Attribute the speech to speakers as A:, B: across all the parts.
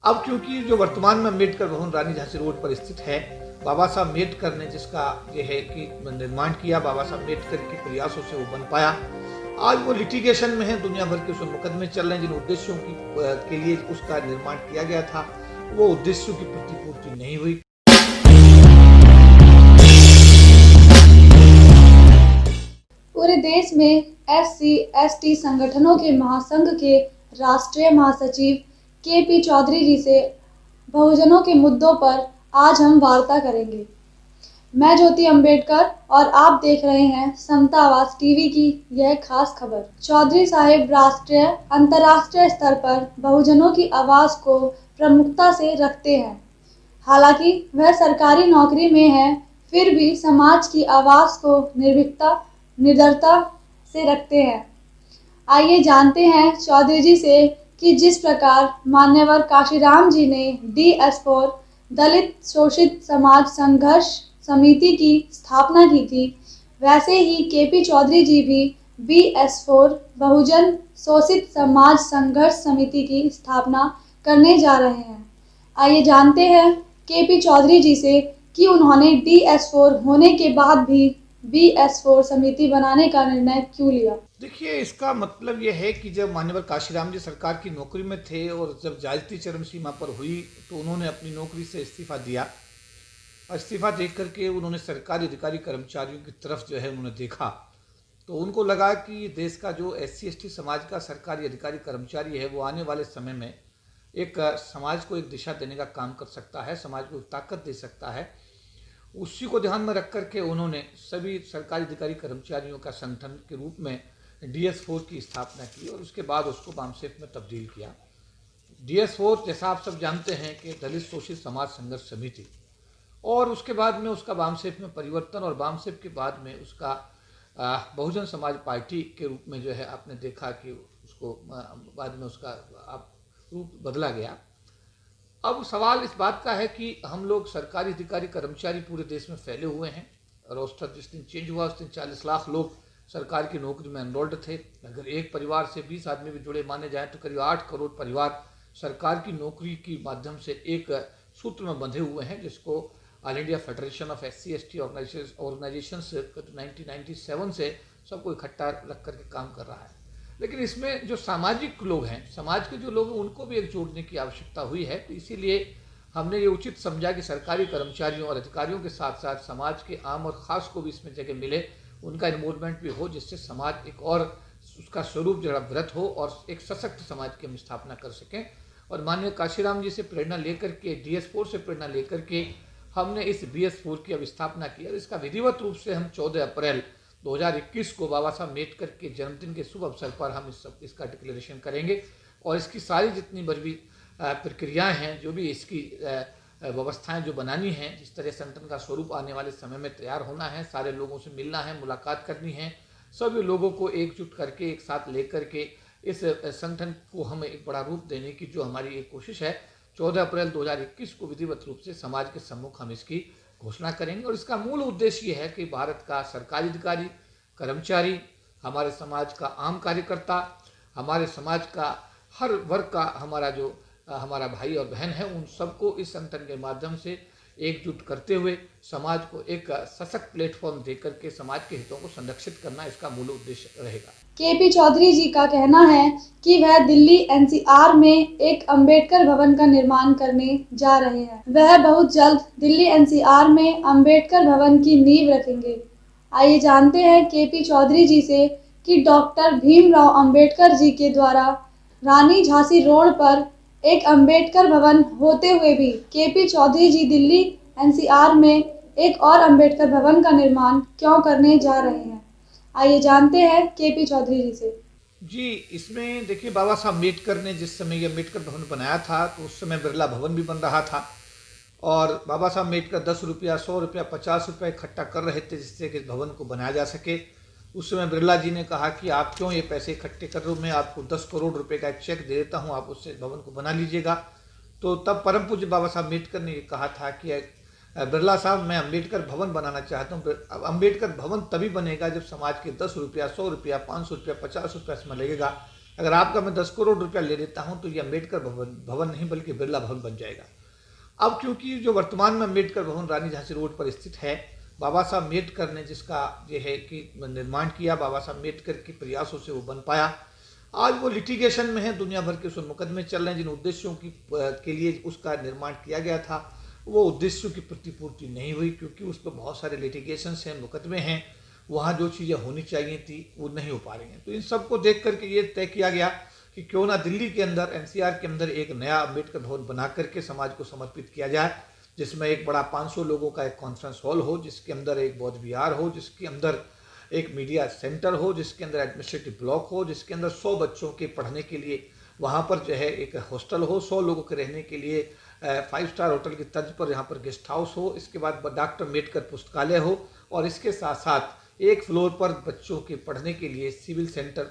A: अब क्योंकि जो वर्तमान में अम्बेडकर भवन रानी झांसी रोड पर स्थित है, बाबा साहब अम्बेडकर ने जिसका ये है कि निर्माण किया, बाबा साहब अम्बेडकर के प्रयासों से वो बन पाया। आज वो लिटिगेशन में है, दुनिया भर के उसमें मुकदमे चल रहे हैं। जिन उद्देश्यों के लिए उसका निर्माण किया गया था, वो उद्देश्यों की प्रतिपूर्ति नहीं हुई।
B: पूरे देश में SC/ST संगठनों के महासंघ के राष्ट्रीय महासचिव KP चौधरी जी से बहुजनों के मुद्दों पर आज हम वार्ता करेंगे। मैं ज्योति अंबेडकर और आप देख रहे हैं समता आवाज टीवी की यह खास खबर। चौधरी साहिब राष्ट्रीय अंतर्राष्ट्रीय स्तर पर बहुजनों की आवाज को प्रमुखता से रखते हैं। हालांकि वह सरकारी नौकरी में है, फिर भी समाज की आवाज को निडरता से रखते हैं। आइए जानते हैं चौधरी जी से कि जिस प्रकार मान्यवर काशीराम जी ने DS4 दलित शोषित समाज संघर्ष समिति की स्थापना की थी, वैसे ही KP चौधरी जी भी BS4 बहुजन शोषित समाज संघर्ष समिति की स्थापना करने जा रहे हैं। आइए जानते हैं KP चौधरी जी से कि उन्होंने DS4 होने के बाद भी BS4 समिति बनाने का निर्णय क्यों लिया।
A: देखिए, इसका मतलब यह है कि जब मान्यवर काशीराम जी सरकार की नौकरी में थे और जब ज्यादती चरम सीमा पर हुई तो उन्होंने अपनी नौकरी से इस्तीफा दिया। इस्तीफा देख करके उन्होंने सरकारी अधिकारी कर्मचारियों की तरफ जो है उन्होंने देखा, तो उनको लगा कि देश का जो SC/ST समाज का सरकारी अधिकारी कर्मचारी है, वो आने वाले समय में एक समाज को एक दिशा देने का काम कर सकता है, समाज को ताकत दे सकता है। उसी को ध्यान में रख करके उन्होंने सभी सरकारी अधिकारी कर्मचारियों का संगठन के रूप में DS4 की स्थापना की और उसके बाद उसको बामसेफ में तब्दील किया। DS4 जैसा आप सब जानते हैं कि दलित शोषित समाज संघर्ष समिति, और उसके बाद में उसका बामसेफ में परिवर्तन और बामसेफ के बाद में उसका बहुजन समाज पार्टी के रूप में जो है आपने देखा कि उसको बाद में उसका रूप बदला गया। अब सवाल इस बात का है कि हम लोग सरकारी अधिकारी कर्मचारी पूरे देश में फैले हुए हैं। रोस्टर जिस दिन चेंज हुआ उस दिन 40 लाख लोग सरकार की नौकरी में एनरोल्ड थे। अगर एक परिवार से 20 आदमी भी जुड़े माने जाएं तो करीब 8 करोड़ परिवार सरकार की नौकरी के माध्यम से एक सूत्र में बंधे हुए हैं, जिसको all India federation of SC/ST organisation 1997 से सबको इकट्ठा रख करके काम कर रहा है। लेकिन इसमें जो सामाजिक लोग हैं, समाज के जो लोग हैं, उनको भी एक जोड़ने की आवश्यकता हुई है। तो इसीलिए हमने ये उचित समझा कि सरकारी कर्मचारियों और अधिकारियों के साथ साथ समाज के आम और ख़ास को भी इसमें जगह मिले, उनका इन्वॉल्वमेंट भी हो, जिससे समाज एक और उसका स्वरूप जरा व्रत हो और एक सशक्त समाज की हम स्थापना कर सकें। और माननीय काशीराम जी से प्रेरणा लेकर के, DS4 से प्रेरणा लेकर के हमने इस BS4 की अब स्थापना की और इसका विधिवत रूप से हम 14 अप्रैल 2021 को बाबा साहब अम्बेडकर के जन्मदिन के शुभ अवसर पर हम इसका डिक्लेरेशन करेंगे। और इसकी सारी जितनी भी प्रक्रियाएं हैं, जो भी इसकी व्यवस्थाएं जो बनानी हैं, जिस तरह संगठन का स्वरूप आने वाले समय में तैयार होना है, सारे लोगों से मिलना है, मुलाकात करनी है, सभी लोगों को एकजुट करके एक साथ लेकर के इस संगठन को हमें एक बड़ा रूप देने की जो हमारी एक कोशिश है, 14 अप्रैल 2021 को विधिवत रूप से समाज के सम्मुख हम इसकी घोषणा करेंगे। और इसका मूल उद्देश्य ये है कि भारत का सरकारी अधिकारी कर्मचारी, हमारे समाज का आम कार्यकर्ता, हमारे समाज का हर वर्ग का हमारा भाई और बहन है, उन सबको इस संगठन के माध्यम से एकजुट करते हुए समाज को एक सशक्त प्लेटफॉर्म देकर के समाज के हितों को संरक्षित करना इसका मूल उद्देश्य रहेगा।
B: KP चौधरी जी का कहना है कि वह दिल्ली NCR में एक अंबेडकर भवन का निर्माण करने जा रहे हैं। वह बहुत जल्द दिल्ली NCR में अंबेडकर भवन की नींव रखेंगे। आइए जानते हैं KP चौधरी जी से कि डॉक्टर भीमराव अंबेडकर जी के द्वारा रानी झांसी रोड पर एक अंबेडकर भवन होते हुए भी KP चौधरी जी दिल्ली NCR में एक और अंबेडकर भवन का निर्माण क्यों करने जा रहे हैं। आइए जानते हैं KP चौधरी जी से।
A: जी, इसमें देखिए, बाबा साहब अम्बेडकर ने जिस समय ये अम्बेडकर भवन बनाया था तो उस समय बिरला भवन भी बन रहा था और बाबा साहब अम्बेडकर 10 रुपया, 100 रुपया, 50 रुपया इकट्ठा कर रहे थे जिससे कि इस भवन को बनाया जा सके। उस समय बिरला जी ने कहा कि आप क्यों ये पैसे इकट्ठे कर रहे हो, मैं आपको 10 करोड़ रुपए का एक चेक दे देता हूँ, आप उससे भवन को बना लीजिएगा। तो तब परम पूज्य बाबा साहब अम्बेडकर ने ये कहा था कि बिरला साहब, मैं अम्बेडकर भवन बनाना चाहता हूँ। अब अम्बेडकर भवन तभी बनेगा जब समाज के 10 रुपया, 100 रुपया, 500 रुपया, 50 रुपया इसमें लगेगा, अगर आपका मैं 10 करोड़ रुपया ले लेता हूँ तो ये अम्बेडकर भवन नहीं बल्कि बिरला भवन बन जाएगा। अब क्योंकि जो वर्तमान में अम्बेडकर भवन रानी झांसी रोड पर स्थित है, बाबा साहब अम्बेडकर ने जिसका ये है कि निर्माण किया, बाबा साहब अम्बेडकर के प्रयासों से वो बन पाया। आज वो लिटिगेशन में है, दुनिया भर के उसमें मुकदमे चल रहे हैं। जिन उद्देश्यों के लिए उसका निर्माण किया गया था वो उद्देश्यों की प्रतिपूर्ति नहीं हुई, क्योंकि उस पर बहुत सारे लिटिगेशंस हैं, मुकदमे हैं। वहाँ जो चीज़ें होनी चाहिए थी वो नहीं हो पा रही हैं। तो इन सब को देख करके ये तय किया गया कि क्यों ना दिल्ली के अंदर एनसीआर के अंदर एक नया अम्बेडकर भवन बना करके समाज को समर्पित किया जाए, जिसमें एक बड़ा 500 लोगों का एक कॉन्फ्रेंस हॉल हो, जिसके अंदर एक बौद्ध विहार हो, जिसके अंदर एक मीडिया सेंटर हो, जिसके अंदर एडमिनिस्ट्रेटिव ब्लॉक हो, जिसके अंदर 100 बच्चों के पढ़ने के लिए वहाँ पर जो है एक हॉस्टल हो, 100 लोगों के रहने के लिए 5 स्टार होटल की तर्ज पर यहाँ पर गेस्ट हाउस हो। इसके बाद डॉक्टर अम्बेडकर पुस्तकालय हो, और इसके साथ साथ एक फ्लोर पर बच्चों के पढ़ने के लिए सिविल सेंटर,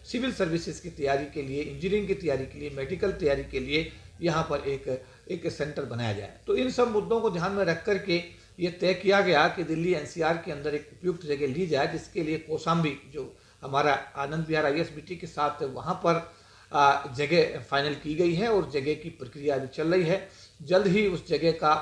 A: सिविल सर्विसेज की तैयारी के लिए, इंजीनियरिंग की तैयारी के लिए, मेडिकल तैयारी के लिए यहाँ पर एक सेंटर बनाया जाए। तो इन सब मुद्दों को ध्यान में रख करके ये तय किया गया कि दिल्ली एनसीआर के अंदर एक उपयुक्त जगह ली जाए, जिसके लिए कौशाम्बी जो हमारा आनंद विहार ISBT के साथ वहाँ पर जगह फाइनल की गई है और जगह की प्रक्रिया अभी चल रही है। जल्द ही उस जगह का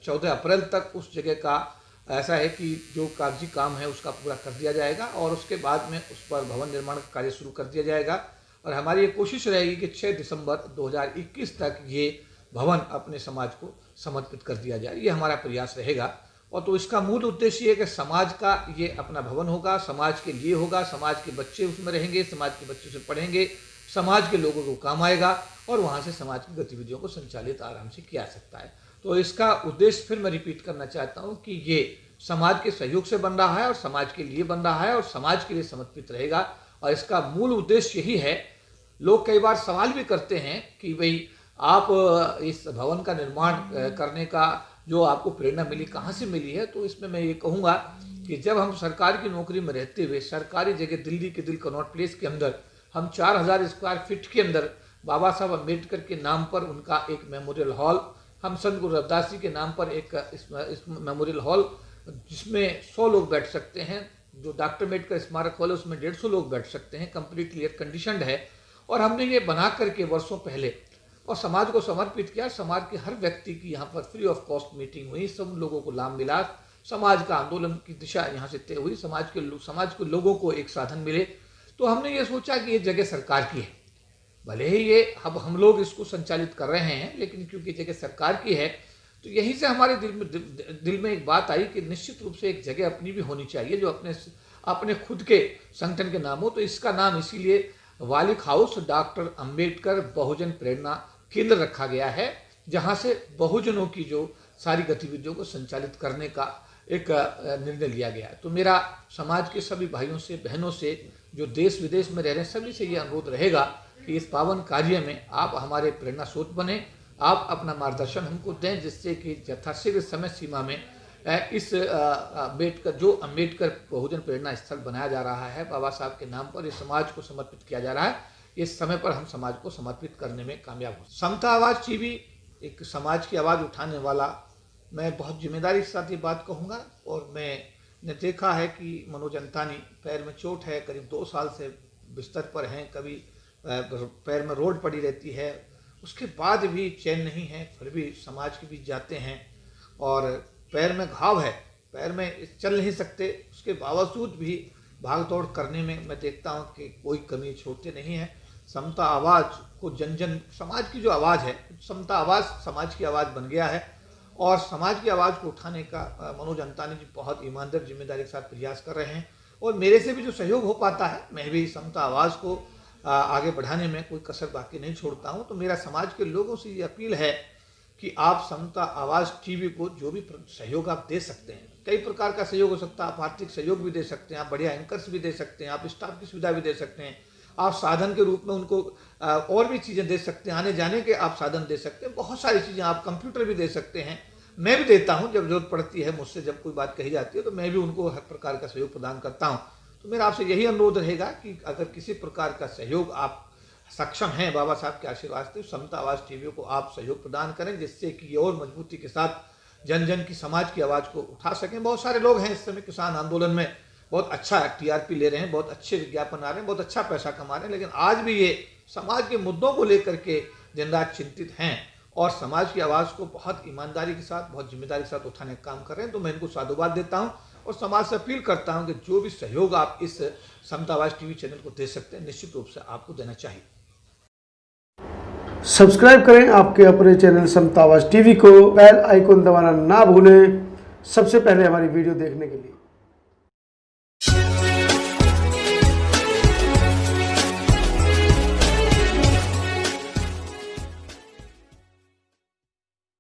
A: 14 अप्रैल तक उस जगह का ऐसा है कि जो कागजी काम है उसका पूरा कर दिया जाएगा, और उसके बाद में उस पर भवन निर्माण का कार्य शुरू कर दिया जाएगा। और हमारी ये कोशिश रहेगी कि 6 दिसंबर 2021 तक ये भवन अपने समाज को समर्पित कर दिया जाए। ये हमारा प्रयास रहेगा। और तो इसका मूल उद्देश्य ये है कि समाज का ये अपना भवन होगा, समाज के लिए होगा, समाज के बच्चे उसमें रहेंगे, समाज के बच्चों से पढ़ेंगे, समाज के लोगों को काम आएगा, और वहाँ से समाज की गतिविधियों को संचालित आराम से किया जा सकता है। तो इसका उद्देश्य फिर मैं रिपीट करना चाहता हूँ कि ये समाज के सहयोग से बन रहा है और समाज के लिए बन रहा है और समाज के लिए समर्पित रहेगा। और इसका मूल उद्देश्य यही है। लोग कई बार सवाल भी करते हैं कि भाई आप इस भवन का निर्माण करने का जो आपको प्रेरणा मिली, कहाँ से मिली है? तो इसमें मैं ये कहूँगा कि जब हम सरकार की नौकरी में रहते हुए सरकारी जगह दिल्ली के दिल कनॉट प्लेस के अंदर हम 4000 स्क्वायर फीट के अंदर बाबा साहब अम्बेडकर के नाम पर उनका एक मेमोरियल हॉल, हम संत गुरु रविदास जी के नाम पर एक इस मेमोरियल हॉल जिसमें 100 लोग बैठ सकते हैं, जो डॉक्टर अम्बेडकर स्मारक हॉल है उसमें 150 लोग बैठ सकते हैं, कंप्लीटली एयर कंडीशनड है। और हमने ये बना करके वर्षों पहले और समाज को समर्पित किया। समाज के हर व्यक्ति की यहाँ पर फ्री ऑफ कॉस्ट मीटिंग हुई, सब लोगों को लाभ मिला, समाज का आंदोलन की दिशा यहाँ से तय हुई, समाज के लोगों को एक साधन मिले। तो हमने ये सोचा कि ये जगह सरकार की है, भले ही ये अब हम लोग इसको संचालित कर रहे हैं, लेकिन क्योंकि जगह सरकार की है तो यहीं से हमारे दिल में एक बात आई कि निश्चित रूप से एक जगह अपनी भी होनी चाहिए जो अपने खुद के संगठन के नाम हो। तो इसका नाम इसीलिए वालिक हाउस डॉक्टर अम्बेडकर बहुजन प्रेरणा केंद्र रखा गया है, जहाँ से बहुजनों की जो सारी गतिविधियों को संचालित करने का एक निर्णय लिया गया। तो मेरा समाज के सभी भाइयों से, बहनों से, जो देश विदेश में रह रहे हैं, सभी से ये अनुरोध रहेगा कि इस पावन कार्य में आप हमारे प्रेरणा स्रोत बने, आप अपना मार्गदर्शन हमको दें, जिससे कि यथाशीघ्र समय सीमा में इस अम्बेडकर बहुजन प्रेरणा स्थल बनाया जा रहा है बाबा साहब के नाम पर, इस समाज को समर्पित किया जा रहा है। इस समय पर हम समाज को समर्पित करने में कामयाब हो। समता आवाज़ टीवी एक समाज की आवाज़ उठाने वाला, मैं बहुत जिम्मेदारी के साथ ये बात कहूँगा। और मैंने देखा है कि मनोज अंतानी पैर में चोट है, करीब 2 साल से बिस्तर पर हैं, कभी पैर में रोड पड़ी रहती है, उसके बाद भी चैन नहीं है, फिर भी समाज के बीच जाते हैं। और पैर में घाव है, पैर में चल नहीं सकते, उसके बावजूद भी भाग दौड़ करने में मैं देखता हूँ कि कोई कमी छोड़ते नहीं है। समता आवाज़ को जन जन समाज की जो आवाज़ है, समता आवाज़ समाज की आवाज़ बन गया है। और समाज की आवाज़ को उठाने का मनोज अंतानी जी बहुत ईमानदार जिम्मेदारी के साथ प्रयास कर रहे हैं। और मेरे से भी जो सहयोग हो पाता है, मैं भी समता आवाज़ को आगे बढ़ाने में कोई कसर बाकी नहीं छोड़ता हूँ। तो मेरा समाज के लोगों से ये अपील है कि आप समता आवाज़ टीवी को जो भी सहयोग आप दे सकते हैं, कई प्रकार का सहयोग हो सकता है, आप आर्थिक सहयोग भी दे सकते हैं, आप बढ़िया एंकर्स भी दे सकते हैं, आप स्टाफ की सुविधा भी दे सकते हैं, आप साधन के रूप में उनको और भी चीज़ें दे सकते हैं, आने जाने के आप साधन दे सकते हैं, बहुत सारी चीज़ें, आप कंप्यूटर भी दे सकते हैं। मैं भी देता हूं, जब जरूरत पड़ती है, मुझसे जब कोई बात कही जाती है तो मैं भी उनको हर प्रकार का सहयोग प्रदान करता हूं। तो मेरा आपसे यही अनुरोध रहेगा कि अगर किसी प्रकार का सहयोग आप सक्षम हैं बाबा साहब के आशीर्वाद से, समता आवाज़ टीवी को आप सहयोग प्रदान करें, जिससे कि और मजबूती के साथ जन जन की समाज की आवाज़ को उठा सकें। बहुत सारे लोग हैं इस समय किसान आंदोलन में बहुत अच्छा टीआरपी ले रहे हैं, बहुत अच्छे विज्ञापन आ रहे हैं, बहुत अच्छा पैसा कमा रहे हैं, लेकिन आज भी ये समाज के मुद्दों को लेकर के दिन रात चिंतित हैं और समाज की आवाज़ को बहुत ईमानदारी के साथ, बहुत जिम्मेदारी के साथ उठाने का काम कर रहे हैं। तो मैं इनको साधुवाद देता हूँ और समाज से अपील करता हूँ कि जो भी सहयोग आप इस समता आवाज़ टीवी चैनल को दे सकते हैं, निश्चित रूप से आपको देना चाहिए।
C: सब्सक्राइब करें आपके अपने चैनल समता आवाज़ टीवी को, बेल आइकन दबाना ना भूलें सबसे पहले हमारी वीडियो देखने के लिए।